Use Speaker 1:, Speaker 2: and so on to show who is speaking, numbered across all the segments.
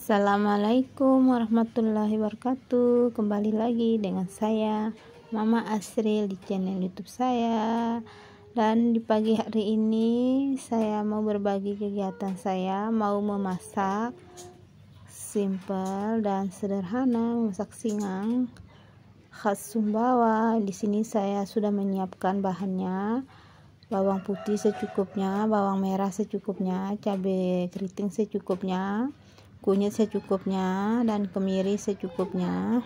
Speaker 1: Assalamualaikum warahmatullahi wabarakatuh. Kembali lagi dengan saya Mama Asril di channel YouTube saya. Dan di pagi hari ini saya mau berbagi kegiatan saya, mau memasak simple dan sederhana, memasak singang khas Sumbawa. Di sini saya sudah menyiapkan bahannya. Bawang putih secukupnya, bawang merah secukupnya, cabai keriting secukupnya, kunyit secukupnya, dan kemiri secukupnya,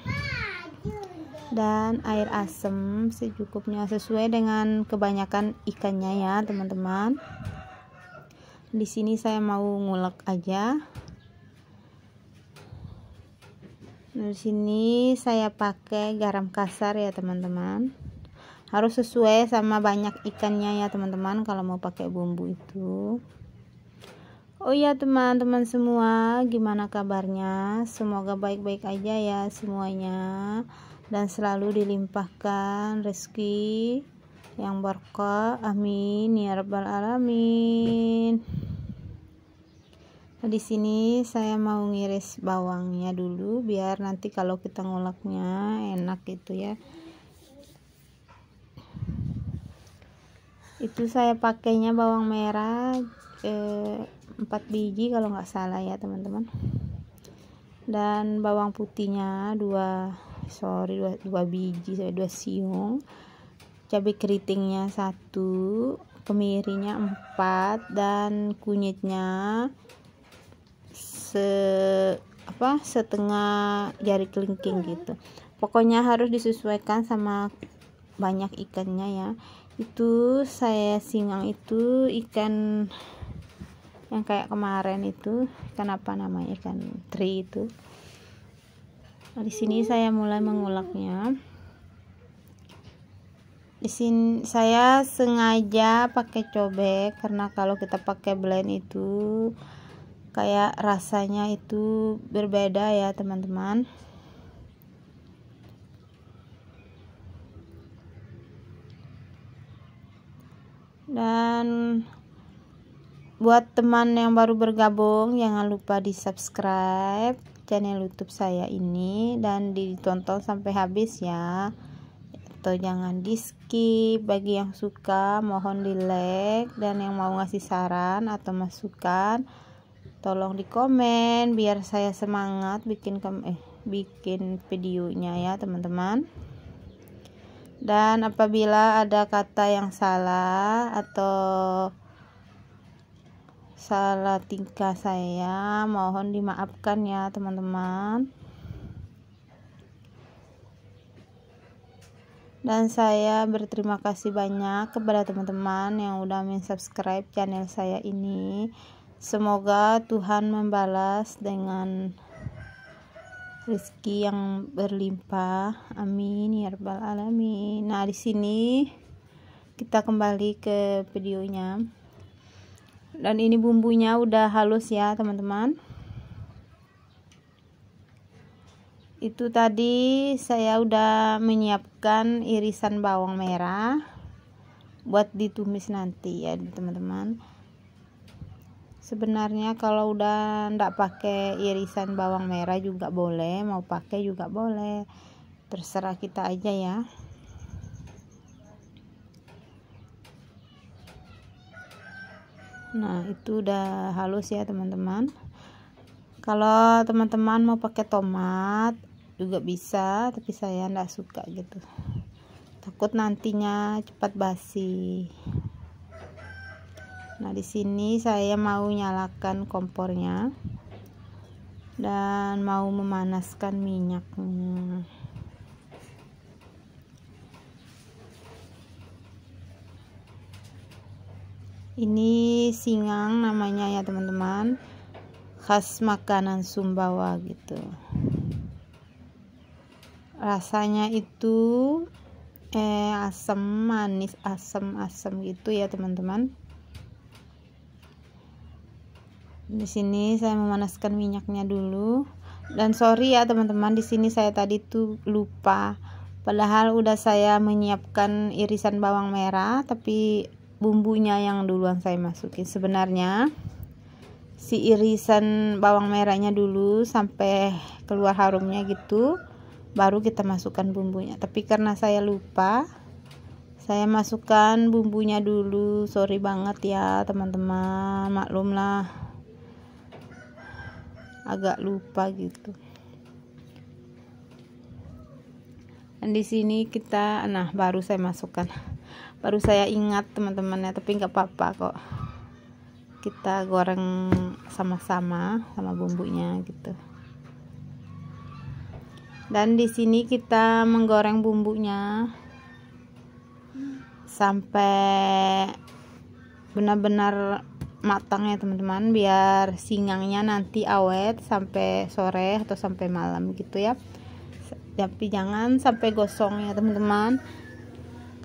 Speaker 1: dan air asam secukupnya, sesuai dengan kebanyakan ikannya ya teman-teman. Di sini saya mau ngulek aja. Di sini saya pakai garam kasar ya teman-teman. Harus sesuai sama banyak ikannya ya teman-teman kalau mau pakai bumbu itu. Oh ya teman-teman semua, gimana kabarnya? Semoga baik-baik aja ya semuanya, dan selalu dilimpahkan rezeki yang berkah, amin ya rabbal alamin. Nah, di sini saya mau ngiris bawangnya dulu biar nanti kalau kita nguleknya enak gitu ya. Itu saya pakainya bawang merah 4 biji kalau nggak salah ya teman-teman, dan bawang putihnya 2 biji, 2 siung, cabai keritingnya 1, kemirinya 4, dan kunyitnya setengah jari kelingking gitu. Pokoknya harus disesuaikan sama banyak ikannya ya. Itu saya singang itu ikan yang kayak kemarin itu, ikan apa namanya, ikan teri itu. Nah, di sini saya mulai menguleknya. Di sini saya sengaja pakai cobek karena kalau kita pakai blend itu kayak rasanya itu berbeda ya teman-teman. Dan buat teman yang baru bergabung, jangan lupa di subscribe channel YouTube saya ini dan ditonton sampai habis ya, atau jangan di skip. Bagi yang suka mohon di like, dan yang mau ngasih saran atau masukan tolong di komen biar saya semangat bikin videonya ya teman-teman. Dan apabila ada kata yang salah atau salah tingkah saya, mohon dimaafkan ya teman-teman. Dan saya berterima kasih banyak kepada teman-teman yang udah subscribe channel saya ini. Semoga Tuhan membalas dengan rezeki yang berlimpah, amin ya rabbal alamin. Nah, di sini kita kembali ke videonya. Dan ini bumbunya udah halus ya teman-teman. Itu tadi saya udah menyiapkan irisan bawang merah buat ditumis nanti ya teman-teman. Sebenarnya kalau udah ndak pakai irisan bawang merah juga boleh, mau pakai juga boleh, terserah kita aja ya. Nah, itu udah halus ya teman-teman. Kalau teman-teman mau pakai tomat juga bisa, tapi saya ndak suka gitu, takut nantinya cepat basi. Nah, di sini saya mau nyalakan kompornya dan mau memanaskan minyaknya. Ini singang namanya ya teman-teman, khas makanan Sumbawa gitu. Rasanya itu asam manis, asam gitu ya teman-teman. Di sini saya memanaskan minyaknya dulu. Dan sorry ya teman-teman, di sini saya tadi tuh lupa, padahal udah saya menyiapkan irisan bawang merah, tapi bumbunya yang duluan saya masukin. Sebenarnya si irisan bawang merahnya dulu sampai keluar harumnya gitu, baru kita masukkan bumbunya. Tapi karena saya lupa, saya masukkan bumbunya dulu. Sorry banget ya teman-teman, maklumlah, agak lupa gitu. Dan di sini kita, nah baru saya masukkan, baru saya ingat teman-teman ya, tapi nggak apa-apa kok, kita goreng sama-sama sama bumbunya gitu. Dan di sini kita menggoreng bumbunya sampai benar-benar matang ya teman-teman, biar singgangnya nanti awet sampai sore atau sampai malam gitu ya. Tapi jangan sampai gosong ya teman-teman,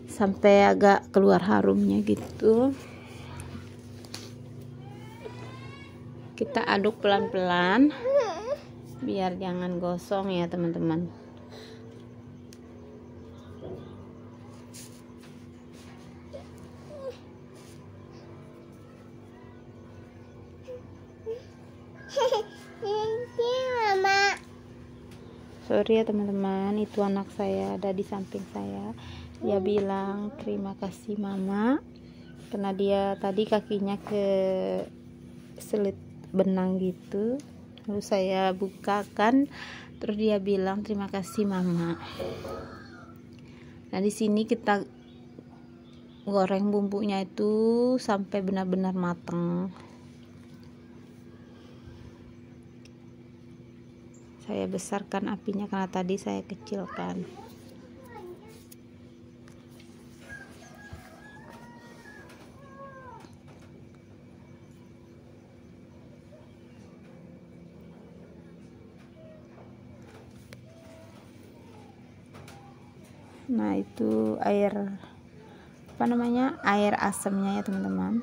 Speaker 1: sampai agak keluar harumnya gitu. Kita aduk pelan-pelan biar jangan gosong ya teman-teman. Sorry ya teman-teman, itu anak saya ada di samping saya. Dia bilang terima kasih mama, karena dia tadi kakinya ke selit benang gitu, lalu saya bukakan, terus dia bilang terima kasih mama. Nah di sini kita goreng bumbunya itu sampai benar-benar matang. Saya besarkan apinya karena tadi saya kecilkan. Nah itu air apa namanya, air asamnya ya teman-teman.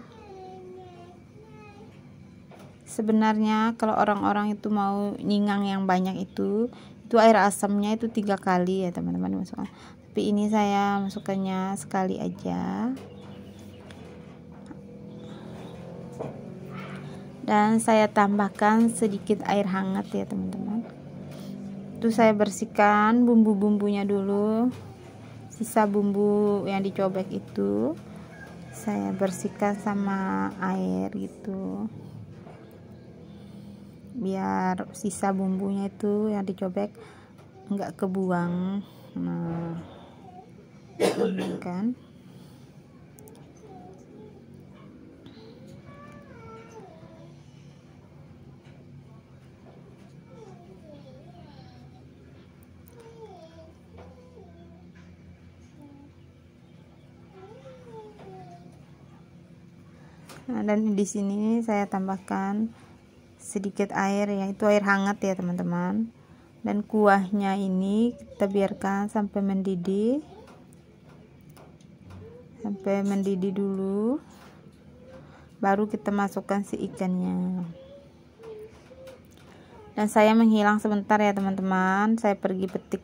Speaker 1: Sebenarnya kalau orang-orang itu mau nyingang yang banyak itu air asamnya itu 3 kali ya teman-teman masukkan. Tapi ini saya masukkannya sekali aja. Dan saya tambahkan sedikit air hangat ya teman-teman. Itu saya bersihkan bumbu-bumbunya dulu. Sisa bumbu yang dicobek itu saya bersihkan sama air gitu, biar sisa bumbunya itu yang dicobek enggak kebuang. Nah kan nah, dan di sini saya tambahkan sedikit air, yaitu air hangat ya teman-teman. Dan kuahnya ini kita biarkan sampai mendidih, dulu, baru kita masukkan si ikannya. Dan saya menghilang sebentar ya teman-teman, saya pergi petik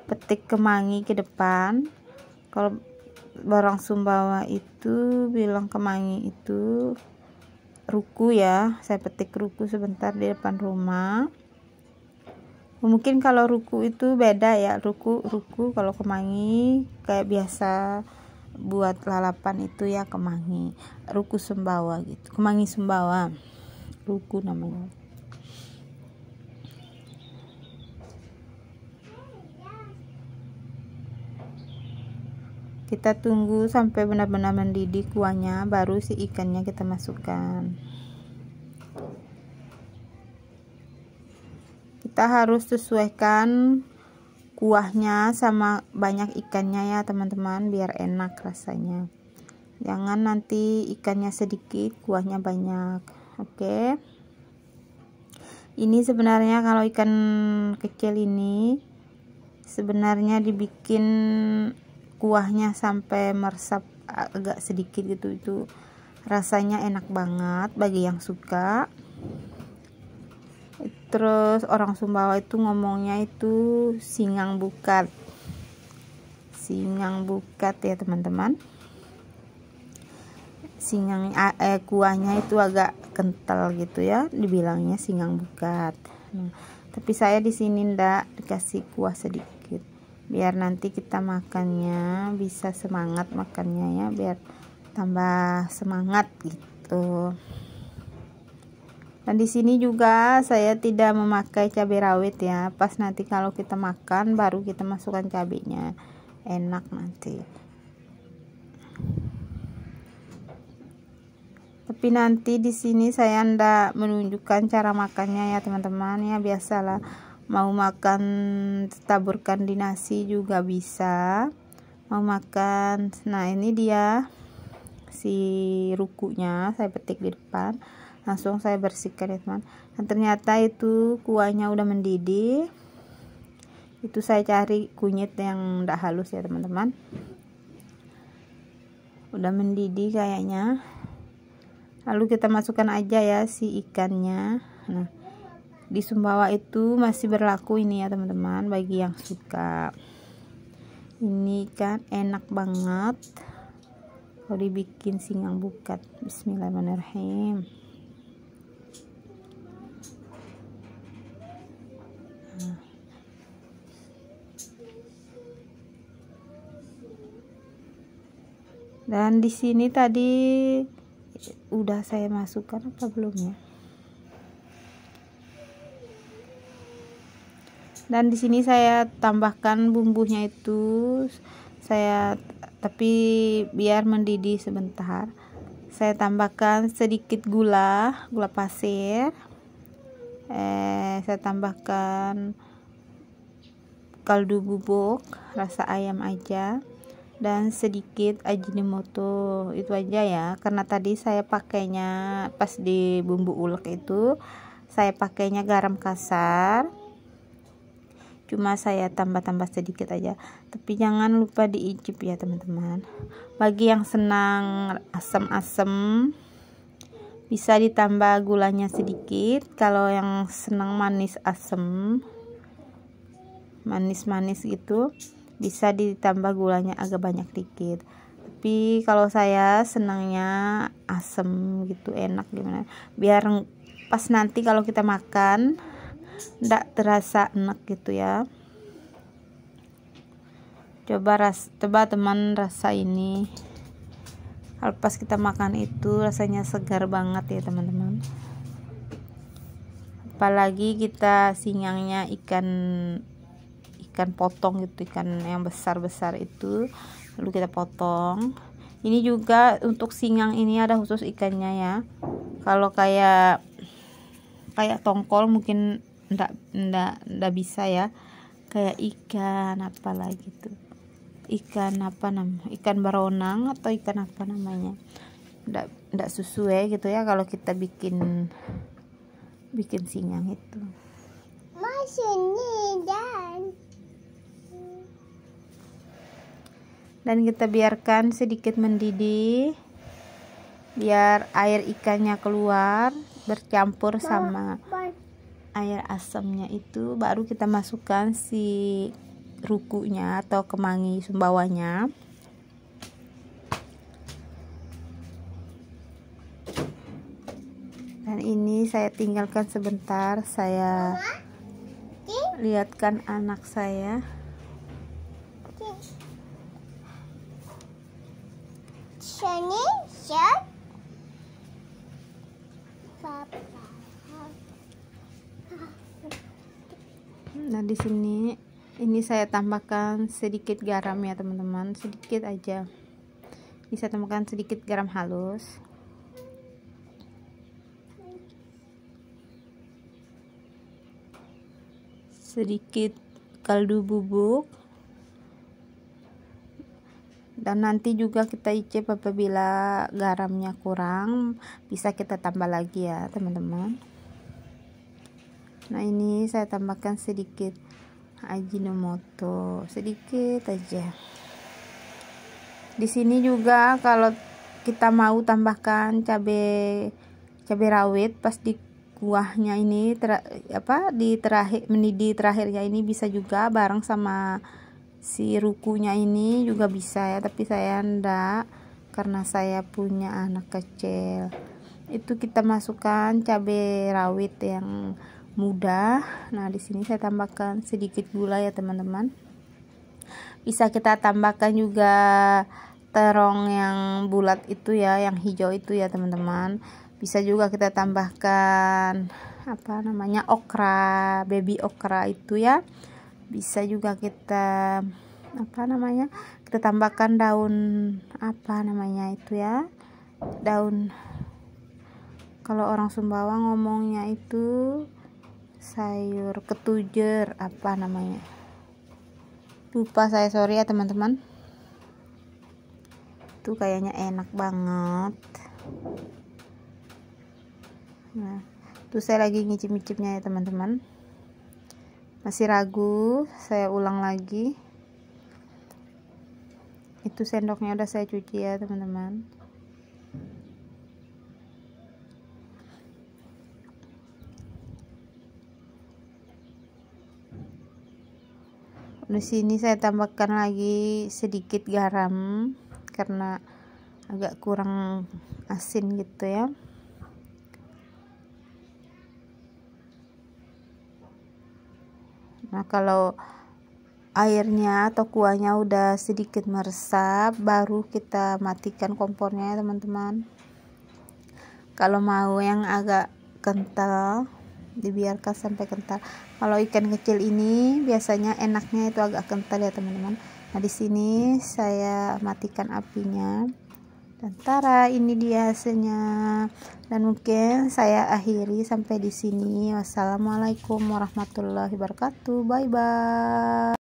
Speaker 1: petik kemangi ke depan. Kalau orang Sumbawa itu bilang kemangi itu ruku ya, saya petik ruku sebentar di depan rumah. Mungkin kalau ruku itu beda ya, ruku kalau kemangi kayak biasa buat lalapan itu ya kemangi, ruku Sumbawa gitu, kemangi Sumbawa, ruku namanya. Kita tunggu sampai benar-benar mendidih kuahnya, baru si ikannya kita masukkan. Kita harus sesuaikan kuahnya sama banyak ikannya ya teman-teman, biar enak rasanya. Jangan nanti ikannya sedikit kuahnya banyak. Oke. Ini sebenarnya kalau ikan kecil ini sebenarnya dibikin kuahnya sampai meresap agak sedikit gitu, itu rasanya enak banget bagi yang suka. Terus orang Sumbawa itu ngomongnya itu singang bukat ya teman-teman. kuahnya itu agak kental gitu ya, dibilangnya singgang bukat. Nah, tapi saya di sini ndak dikasih kuah sedikit, biar nanti kita makannya bisa semangat makannya ya, biar tambah semangat gitu. Dan di sini juga saya tidak memakai cabai rawit ya. Pas nanti kalau kita makan baru kita masukkan cabenya. Enak nanti. Tapi nanti di sini saya ndak menunjukkan cara makannya ya teman-teman ya, biasalah mau makan taburkan di nasi juga bisa. Mau makan. Nah, ini dia si rukunya saya petik di depan. Langsung saya bersihkan ya teman. Dan ternyata itu kuahnya udah mendidih. Itu saya cari kunyit yang enggak halus ya teman-teman. Udah mendidih kayaknya. Lalu kita masukkan aja ya si ikannya. Nah, di Sumbawa itu masih berlaku ini ya teman-teman, bagi yang suka. Ini kan enak banget kalau dibikin singgang bukat. Bismillahirrahmanirrahim. Dan di sini tadi udah saya masukkan apa belum ya? Dan di sini saya tambahkan bumbunya itu, tapi biar mendidih sebentar. Saya tambahkan sedikit gula pasir. Saya tambahkan kaldu bubuk rasa ayam aja. Dan sedikit Ajinomoto, itu aja ya, karena tadi saya pakainya pas di bumbu ulek itu saya pakainya garam kasar, cuma saya tambah sedikit aja, tapi jangan lupa diicip ya teman-teman. Bagi yang senang asam-asam bisa ditambah gulanya sedikit, kalau yang senang manis asam manis gitu bisa ditambah gulanya agak banyak dikit. Tapi kalau saya senangnya asem gitu, enak gimana, biar pas nanti kalau kita makan ndak terasa enak gitu ya. Coba teman rasa ini, kalau pas kita makan itu rasanya segar banget ya teman-teman. Apalagi kita singgangnya ikan potong gitu, ikan yang besar itu lalu kita potong. Ini juga untuk singgang ini ada khusus ikannya ya. Kalau kayak tongkol mungkin ndak bisa ya, kayak ikan apa lagi tuh, ikan baronang atau ikan apa namanya, ndak sesuai gitu ya kalau kita bikin singgang itu. Dan kita biarkan sedikit mendidih biar air ikannya keluar bercampur sama air asamnya itu, baru kita masukkan si rukunya atau kemangi Sumbawanya. Dan ini saya tinggalkan sebentar, saya lihatkan anak saya. Nah, di sini ini saya tambahkan sedikit garam ya teman-teman, sedikit aja. Bisa tambahkan sedikit garam halus. Sedikit kaldu bubuk. Dan nanti juga kita icip apabila garamnya kurang, bisa kita tambah lagi ya teman-teman. Nah, ini saya tambahkan sedikit Ajinomoto, sedikit aja. Di sini juga kalau kita mau tambahkan cabai rawit pas di kuahnya ini mendidih terakhirnya ini, bisa juga bareng sama si rukunya ini juga bisa ya, tapi saya ndak karena saya punya anak kecil. Itu kita masukkan cabai rawit yang muda. Nah, di sini saya tambahkan sedikit gula ya teman-teman. Bisa kita tambahkan juga terong yang bulat itu ya, yang hijau itu ya teman-teman. Bisa juga kita tambahkan okra, baby okra itu ya. Bisa juga kita kita tambahkan daun itu ya, daun, kalau orang Sumbawa ngomongnya itu sayur ketujer, lupa saya, sorry ya teman-teman. Itu kayaknya enak banget. Nah, tuh saya lagi ngicip-ngicipnya ya teman-teman. Masih ragu, saya ulang lagi. Itu sendoknya udah saya cuci ya teman-teman. Di sini saya tambahkan lagi sedikit garam karena agak kurang asin gitu ya. Nah, kalau airnya atau kuahnya udah sedikit meresap, baru kita matikan kompornya ya teman-teman. Kalau mau yang agak kental, dibiarkan sampai kental. Kalau ikan kecil ini biasanya enaknya itu agak kental ya teman-teman. Nah, di sini saya matikan apinya. Dan tara, ini dia hasilnya. Dan mungkin saya akhiri sampai di sini. Wassalamualaikum warahmatullahi wabarakatuh. Bye bye.